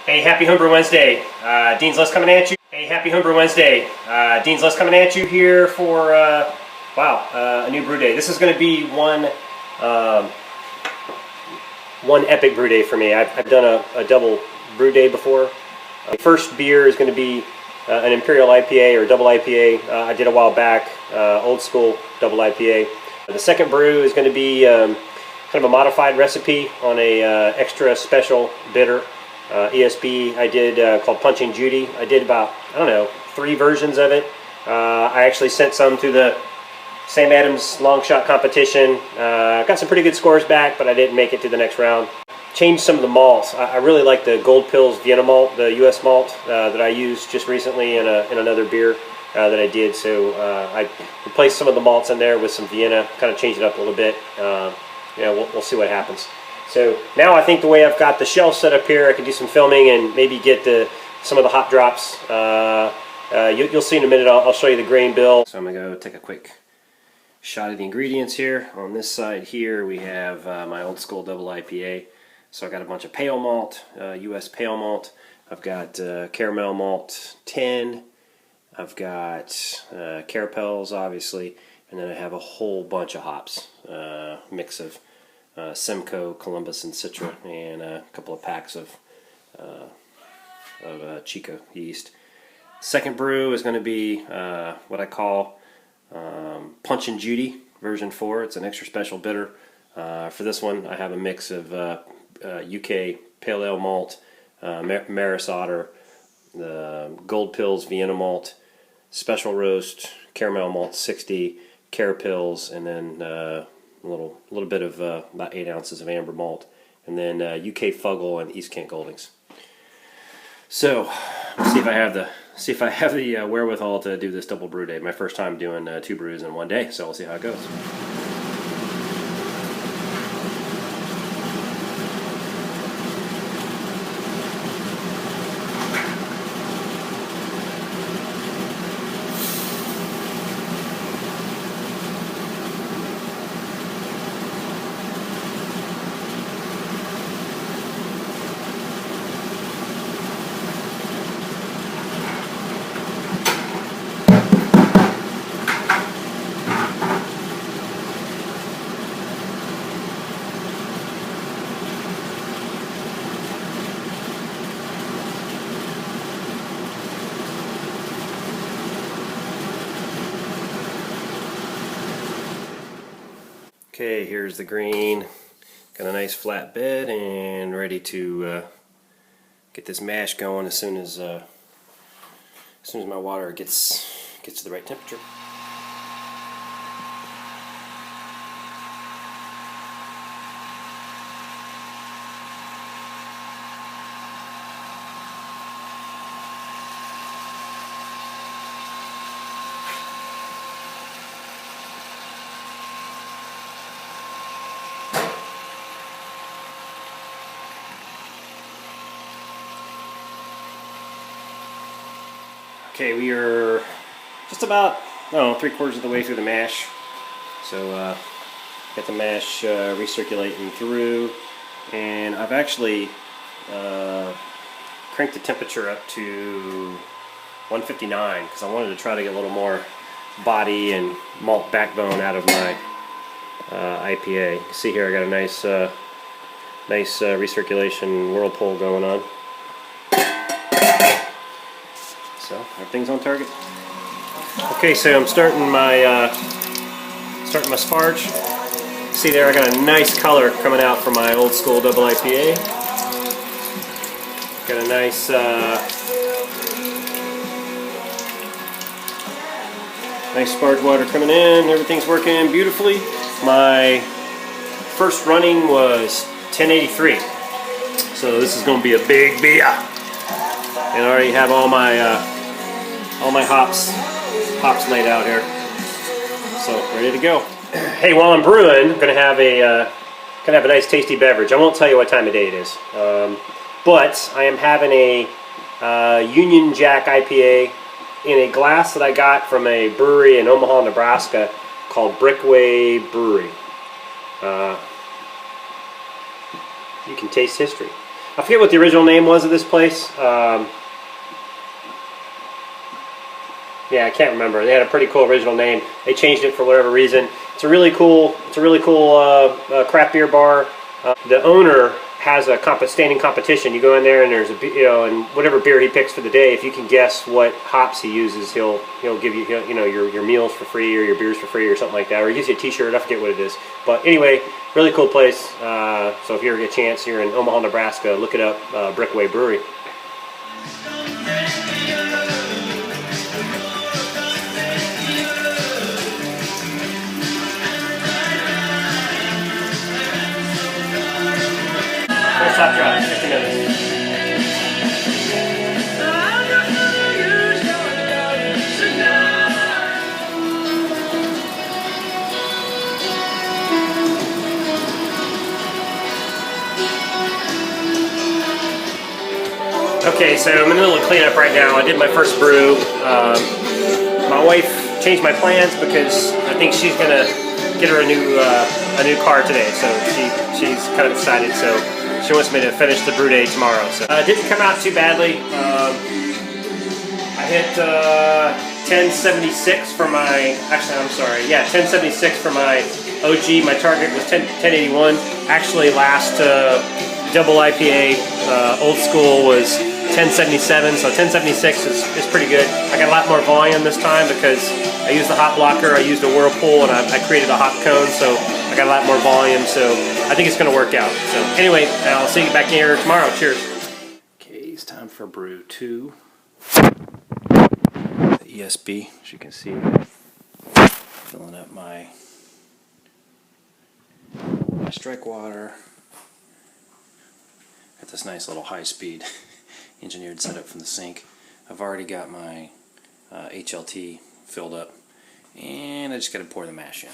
Hey, happy Homebrew Wednesday. Dean's List coming at you. Hey, happy Homebrew Wednesday. Dean's List coming at you here for, a new brew day. This is going to be one epic brew day for me. I've done a double brew day before. The first beer is going to be an Imperial IPA or double IPA. I did a while back, old school double IPA. The second brew is going to be kind of a modified recipe on a extra special bitter. ESB I did called Punch and Judy. I did about, 3 versions of it. I actually sent some to the Sam Adams long shot competition. Got some pretty good scores back, but I didn't make it to the next round. Changed some of the malts. I really like the Gold Pills Vienna malt, the US malt that I used just recently in another beer that I did. So I replaced some of the malts in there with some Vienna, kind of changed it up a little bit. We'll see what happens. So now I think the way I've got the shelf set up here, I can do some filming and maybe get some of the hop drops. You'll see in a minute. I'll show you the grain bill. So I'm going to go take a quick shot of the ingredients here. On this side here we have my old school double IPA. So I got a bunch of pale malt, US pale malt. I've got caramel malt 10. I've got carapels obviously. And then I have a whole bunch of hops, mix of Simcoe, Columbus, and Citra, and a couple of packs of Chico yeast. Second brew is going to be what I call Punch and Judy version 4. It's an extra special bitter. For this one, I have a mix of UK Pale Ale malt, Maris Otter, the Gold Pills Vienna malt, Special Roast, Caramel malt 60, Carapils, and then a little bit of about 8 ounces of amber malt, and then UK Fuggle and East Kent Goldings. So let's see if I have the wherewithal to do this double brew day. My first time doing 2 brews in one day, so we'll see how it goes. Okay, here's the grain. Got a nice flat bed and ready to get this mash going as soon as my water gets to the right temperature. Okay, we are just about 3/4 of the way through the mash. So get the mash recirculating through, and I've actually cranked the temperature up to 159 because I wanted to try to get a little more body and malt backbone out of my IPA. You can see here I got a nice recirculation whirlpool going on. So everything's on target. Okay, so I'm starting my sparge. See there, I got a nice color coming out from my old school double IPA. Got a nice nice sparge water coming in. Everything's working beautifully. My first running was 1083, so this is going to be a big beer. And I already have all my hops laid out here, so ready to go. Hey, while I'm brewing, I'm gonna have a nice tasty beverage. I won't tell you what time of day it is, but I am having a Union Jack IPA in a glass that I got from a brewery in Omaha, Nebraska called Brickway Brewery. You can taste history. I forget what the original name was of this place. Yeah, I can't remember. They had a pretty cool original name. They changed it for whatever reason. It's a really cool craft beer bar. The owner has a standing competition. You go in there and there's and whatever beer he picks for the day, if you can guess what hops he uses, he'll give you your meals for free or your beers for free or something like that, or he gives you a T-shirt. I forget what it is. But anyway, really cool place. So if you ever get a chance, you're in Omaha, Nebraska, look it up. Brickway Brewery. Top drop, 50 minutes. Okay, so I'm in the middle of cleanup right now. I did my first brew. My wife changed my plans because I think she's gonna get her a new car today. So she's kind of excited. So she wants me to finish the brew day tomorrow. So it didn't come out too badly. I hit 1076 for my. Actually, I'm sorry. Yeah, 1076 for my OG. My target was 1081. Actually, last double IPA old school was 1077, so 1076 is pretty good. I got a lot more volume this time because I used the hop blocker, I used a whirlpool, and I created a hop cone, so I got a lot more volume, so I think it's going to work out. So anyway, I'll see you back here tomorrow. Cheers. Okay, it's time for brew 2. The ESB, as you can see, filling up my strike water. Got this nice little high-speed engineered setup from the sink. I've already got my HLT filled up, and I just got to pour the mash in.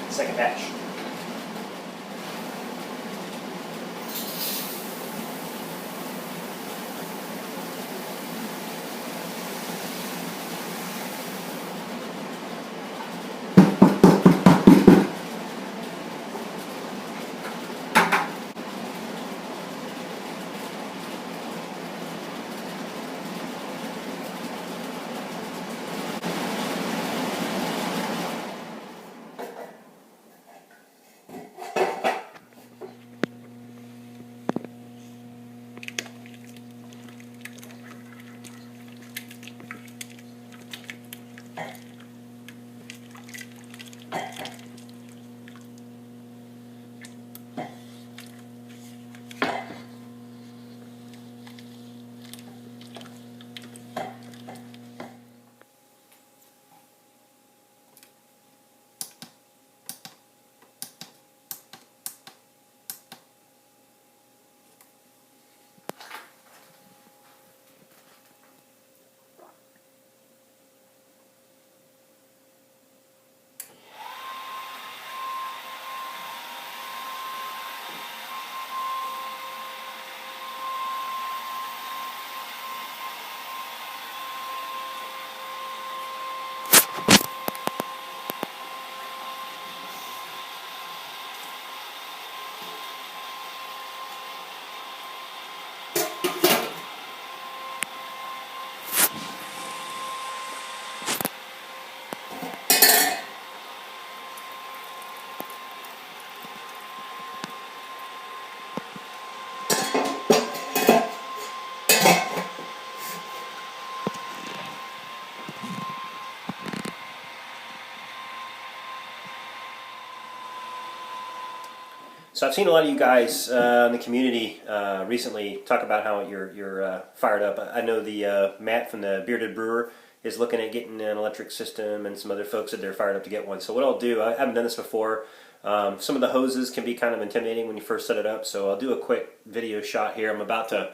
Second batch. So I've seen a lot of you guys in the community recently talk about how you're fired up. I know the Matt from the Bearded Brewer is looking at getting an electric system, and some other folks that they're fired up to get one. So what I'll do, I haven't done this before. Some of the hoses can be kind of intimidating when you first set it up, so I'll do a quick video shot here. I'm about to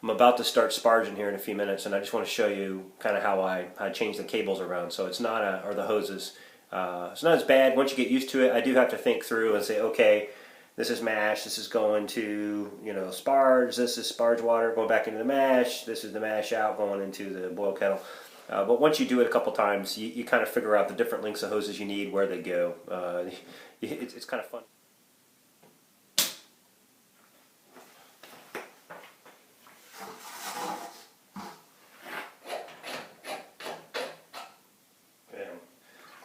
I'm about to start sparging here in a few minutes, and I just want to show you kind of how I change the cables around. So it's not or the hoses. It's not as bad once you get used to it. I do have to think through and say, okay, this is mash. This is going to sparge. This is sparge water going back into the mash. This is the mash out going into the boil kettle. But once you do it a couple times, you kind of figure out the different lengths of hoses you need, where they go. It's kind of fun.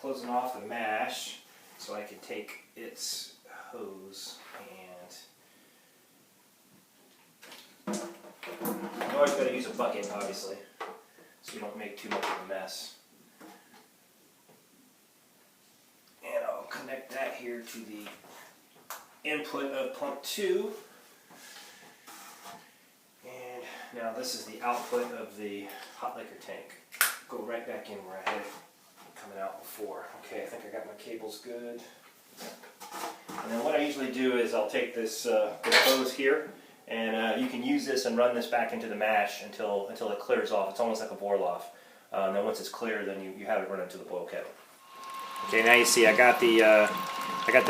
Closing off the mash so I can take its hose and you always got to use a bucket, obviously, so you don't make too much of a mess. And I'll connect that here to the input of pump 2. And now this is the output of the hot liquor tank. Go right back in where I had it coming out before. Okay, I think I got my cables good. And then what I usually do is I'll take this hose here, and you can use this and run this back into the mash until it clears off. It's almost like a boil off. And then once it's clear, then you have it run into the boil kettle. Okay, now you see I got the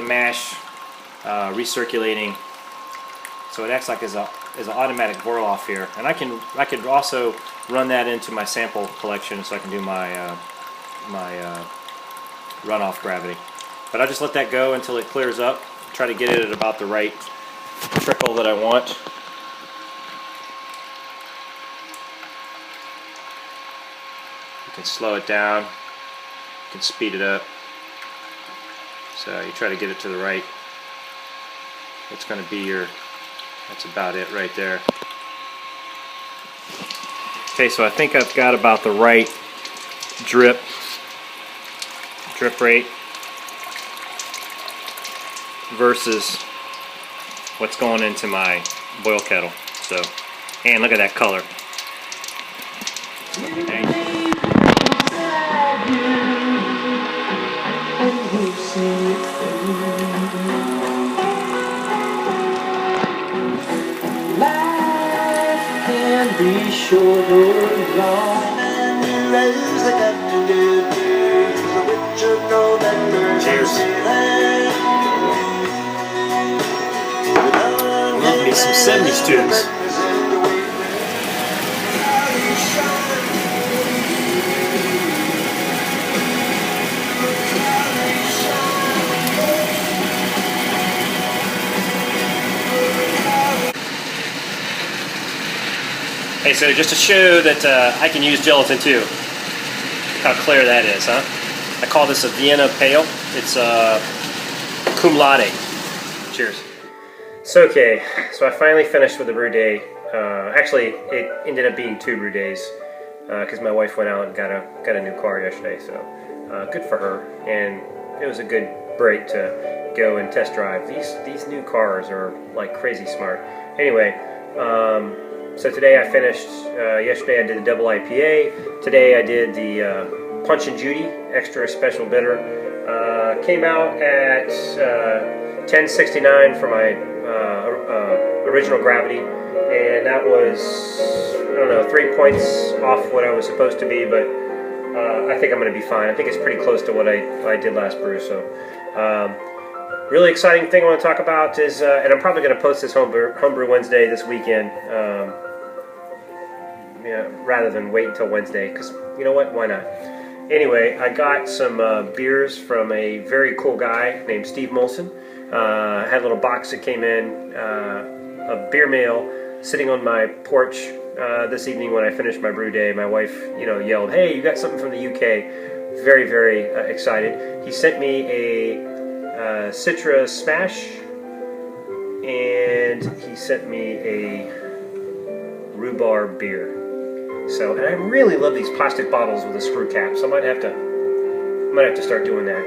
mash recirculating, so it acts like as an automatic boil off here. And I could also run that into my sample collection, so I can do my runoff gravity. But I just let that go until it clears up. Try to get it at about the right trickle that I want. You can slow it down, you can speed it up. So you try to get it to the right. It's going to be that's about it right there. Okay, so I think I've got about the right drip rate versus what's going into my boil kettle. So, and look at that color. Life can be short or long, and you raise the got to do. Cheers. Love me some 70s tunes. Hey, so just to show that I can use gelatin too. Look how clear that is, huh? I call this a Vienna Pale. It's cum laude. Cheers. So okay, so I finally finished with the brew day. Actually, it ended up being 2 brew days because my wife went out and got a new car yesterday. So good for her, and it was a good break to go and test drive. These new cars are like crazy smart. Anyway, so today I finished. Yesterday I did the double IPA. Today I did the Punch and Judy extra special bitter. Came out at 1069 for my original gravity, and that was, I don't know, 3 points off what I was supposed to be, but I think I'm going to be fine. I think it's pretty close to what I did last brew. So really exciting thing I want to talk about is, and I'm probably going to post this homebrew Wednesday this weekend, rather than wait until Wednesday, because you know what, why not? Anyway, I got some beers from a very cool guy named Steve Molson. I had a little box that came in, a beer mail, sitting on my porch this evening when I finished my brew day. My wife, yelled, "Hey, you got something from the UK." Very, very excited. He sent me a Citra Smash, and he sent me a rhubarb beer. So, and I really love these plastic bottles with a screw cap, so I might have to start doing that.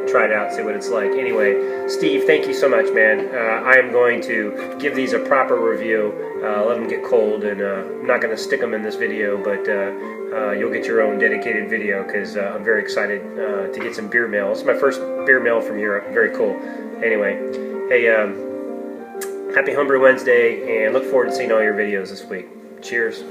Try it out, see what it's like. Anyway, Steve, thank you so much, man. I am going to give these a proper review, let them get cold, and I'm not going to stick them in this video, but you'll get your own dedicated video, because I'm very excited to get some beer mail. This is my first beer mail from Europe. Very cool. Anyway, hey, Happy Homebrew Wednesday, and look forward to seeing all your videos this week. Cheers.